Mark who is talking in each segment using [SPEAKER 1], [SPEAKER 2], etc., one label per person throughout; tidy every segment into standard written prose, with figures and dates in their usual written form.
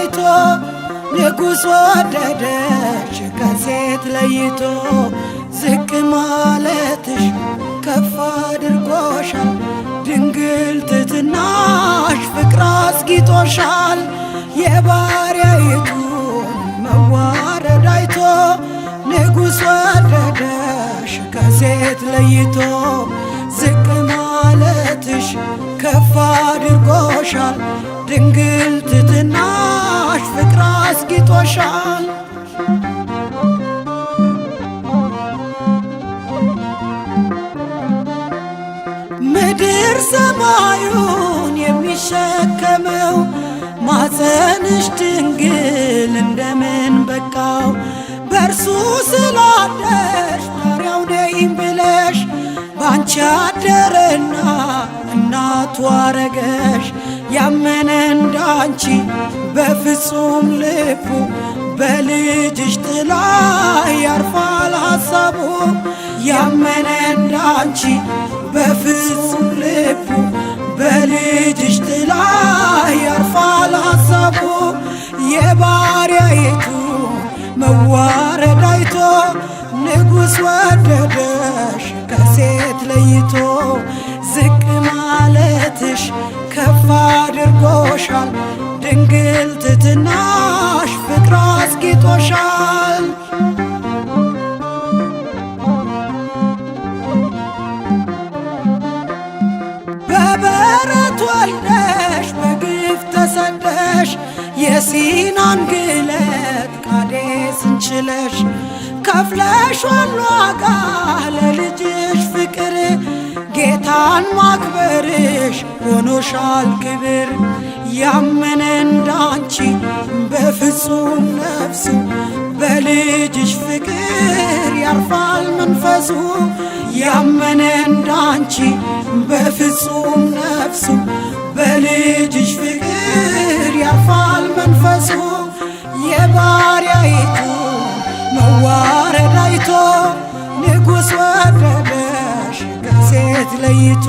[SPEAKER 1] አይቶ ንጉሥ ወደደሽ ከሴት ለይቶ ዝቅ ማለትሽ ከፍ አድርጎሻል ድንግል ትሕትናሽ ፍቅር አስጊጦሻል የባሪያይቱን መዋረድ አይቶ ንጉሥ ወደደሽ ከሴት ለይቶ ዝቅ ማለትሽ ከፍ አድርጎሻል ድንግል ትሕትናሽ ፍቅር አስጊጦሻል ምድር ሰማዩን የሚሸከመው ማፀንሽ ድንግል እንደምን በቃው በእርሱ ስላደርሽ ባሪያው ነኝ ብለሽ ባንቺ አደረና እናቱ አረገሽ ያመነ እንዳንቺ በፍጹም ልቡ በልጅሽ ጥላ ያርፋል ሐሳቡ ያመነ እንዳንቺ በፍጹም ልቡ በልጅሽ ጥላ ያርፋል ሐሳቡ የባሪያይቱ መዋረድ አይቶ ንጉሥ ወደደሽ ከሴት ለይቶ ዝቅ ማለትሽ ከፍ አድርጎሻል ድንግል ትሕትናሽ ፍቅር አስጊጦሻል በበረት ወልደሽ በግፍ ተሰደሽ የሲናን ግለት ቃዴስን ችለሽ ከፍለሽዋል ዋጋ ለልጅሽ ፍቅር ጌታን ማክበርሽ ሆኖሻል ክብር ያመነ እንዳንቺ በፍጹም ነፍሱ በልጅሽ ፍቅር ያርፋል መንፈሱ ያመነ እንዳንቺ በፍጹም ነፍሱ በልጅሽ ፍቅር ያርፋል መንፈሱ የባሪያይቱ መዋረድ አይቶ ንጉሥ ወደደሽ ከሴት ለይቶ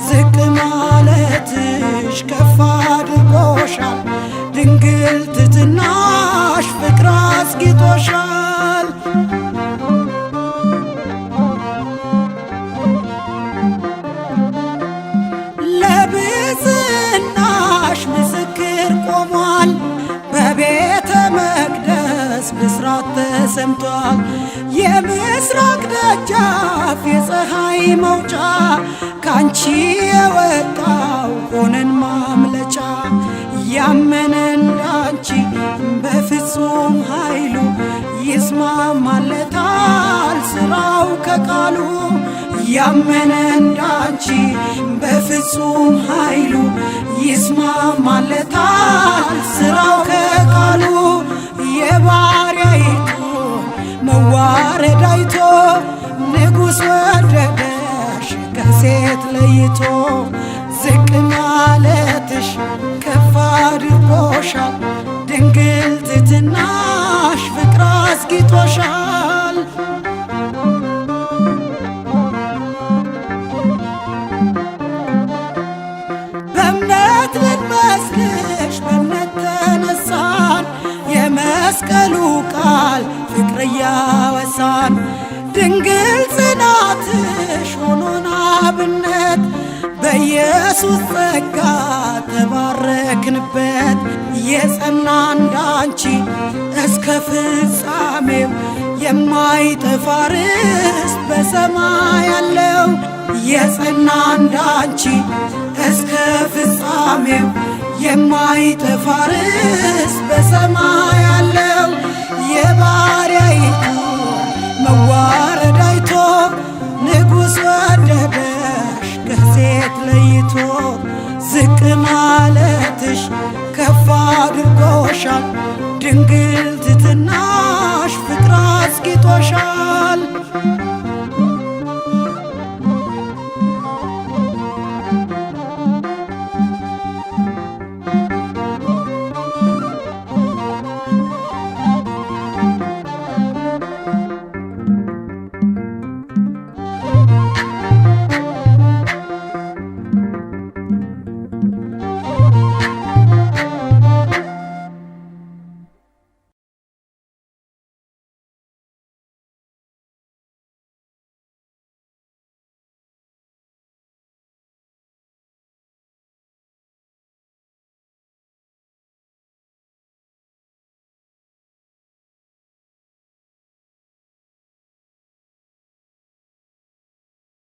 [SPEAKER 1] ዝቅ ማለትሽ ከፍ አድርጎሻል ድንግል ትሕትናሽ ፍቅር አስጊጦሻል ለብፅዕናሽ ምስክር ቆሟል በቤተ መቅደስ ብስራት ተሰምቷል የምስራቅ ደጃፍ የፀሐይ መውጫ ካንቺ የወጣው ሆነን ማምለጫ ያመነ እንዳንቺ በፍጹም ኃይሉ ይስማማለታል ስራው ከቃሉ ያመነ እንዳንቺ በፍጹም ኃይሉ ይስማማለታል ስራው ከቃሉ የባሪያይቱ መዋረድ አይቶ ንጉሥ ወደደሽ ከሴት ለይቶ ዝቅ ማለትሽ ከፍ አድርጎሻል ድንግል ትሕትናሽ ፍቅር አስጊጦሻል በእምነት ልንመስልሽ በእምነት ተነሳን የመስቀሉ ቃል ፍቅር እያወሳን ድንግል ጽናትሽ ሆኖን አብነት በኢየሱስ ጸጋ ተባረክንበት የጸና እንዳንቺ እስከ ፍጻሜው የማይጠፋ ርስት በሰማይ ያለው የጸና እንዳንቺ እስከ ፍጻሜው የማይጠፋ ርስት በሰማይ ያለው የባሪያይቱ መዋረድ አይቶ ንጉሥ ወደደሽ ከሴት ለይቶ ዝቅ ማለትሽ ከፍ አድርጎሻል ድንግል